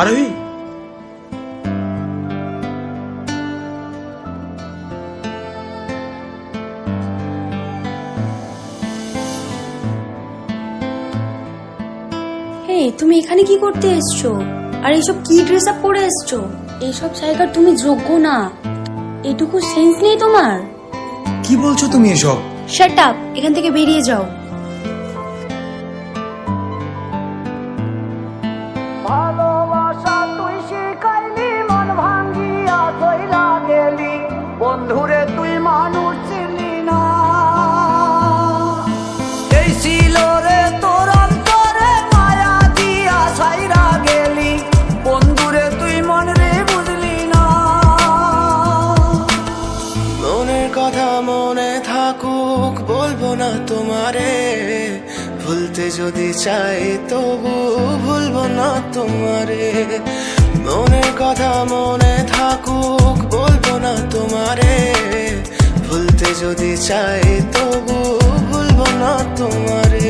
আরোহী, তুমি এখানে কি করতে এসছো? আর এইসব কি ড্রেস আপ পরে এসছো? এইসব জায়গার তুমি যোগ্য না। এটুকু সেন্স নেই তোমার? কি বলছো তুমি এসব? শাট আপ, এখান থেকে বেরিয়ে যাও। ভালোবাসা তুই শিখাইলি, মন ভাঙ্গিয়া কইরা গেলি, বন্ধুরে তুই মানুষ ছিলি না। এই ছিল রে তোর অন্তরে মায়া দিয়া ছাইরা গেলি, বন্ধুরে তুই মন রে বুঝলি না। মনের কথা মনে থাকুক, বলবো না তোমারে, ভুলতে যদি চাই তবু ভুলবো না তোমারে। মনের কথা মনে থাকুক, বলবো না তোমারে, ভুলতে যদি চাই তবু ভুলবো না তোমারে।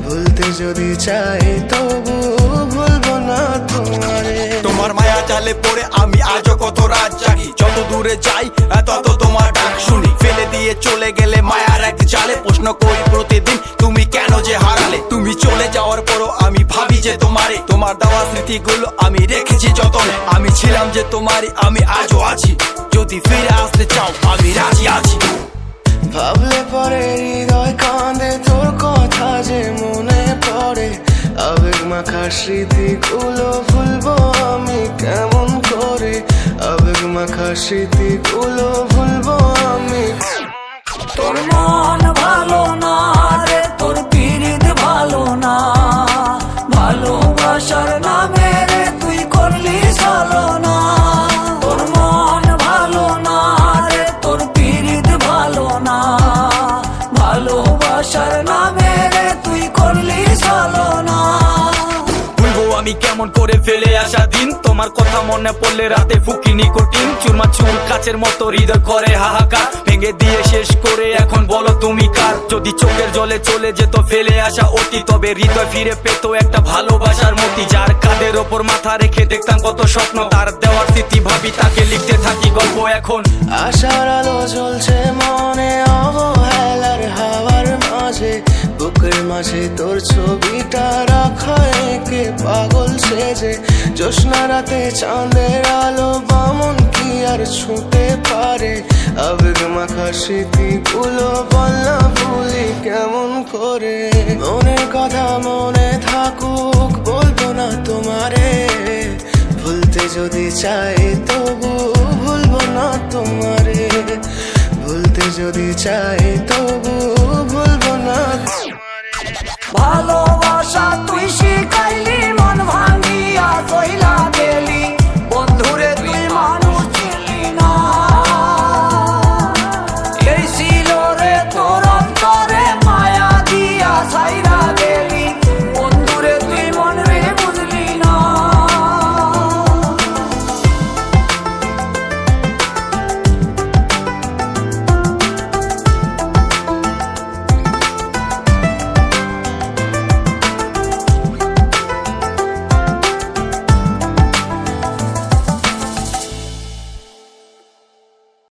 ভুলতে যদি চাই তবু ভুলবো না তোমারে। তোমার মায়া জালে পড়ে আমি আজও কত রাত জাগি, যত দূরে যাই তত তোমার ডাক শুনি। ফেলে দিয়ে চলে গেলে মায়ার এক জালে, প্রশ্ন করি প্রতিদিন তুমি কেন যে হারালে। তুমি চলে যাওয়ার পরও আমি ভাবি যে তোমারে, তোমার দেওয়া স্মৃতিগুলো আমি রেখেছি যতনে। আমি ছিলাম যে তোমারই, আমি আজও আছি, যদি ফিরে আসতে চাও আমি রাজি আছি। ভাবলে পরে হৃদয় কাঁদে, তোর কথা যে মনে পড়ে। আবেগ মাখা স্মৃতিগুলো ভুলবো আমি কেমন করে? আবেগ মাখা স্মৃতিগুলো ভুলবো আমি। তোর মন ভালো না রে, তোর পীড়িত ভালো না, ভালোবাসার নামে রে তুই করলি ছলনা। তোর মন ভালো না রে, তোর পীড়িত ভালো না, ভালোবাসার নামে রে তুই করলি ছলনা। ভুলবো আমি কেমন করে ফেলে আসা দিন, তোমার কথা মনে পড়লে রাতে ফুকি নিকোটিন। চুরমা চুর কাচের মতো হৃদয় করে হাহাকার, ভেঙে দিয়ে শেষ করে এখন বলো তুমি কার। যদি চোখের জলে চলে যেত ফেলে আসা অতি, তবে হৃদয় ফিরে পেত একটা ভালোবাসার মতি। যার কাঁধের ওপর মাথা রেখে দেখতাম কত স্বপ্ন, তার দেওয়ার স্মৃতি ভাবি তাকে লিখতে থাকি গল্প এখন। আশার আলো জ্বলছে মনে অবহেলার হাওয়ার মাঝে, বুকের মাঝে তোর ছবিটা রাখা একে পাগল সেজে। জ্যোৎস্না রাতে চাঁদের আলো বামন কি আর ছুঁতে পারে? আবেগ মাখা স্মৃতিগুলো বল না ভুলি কেমন করে? মনের কথা মনে থাকুক, বলবো না তোমারে, ভুলতে যদি চাই তবু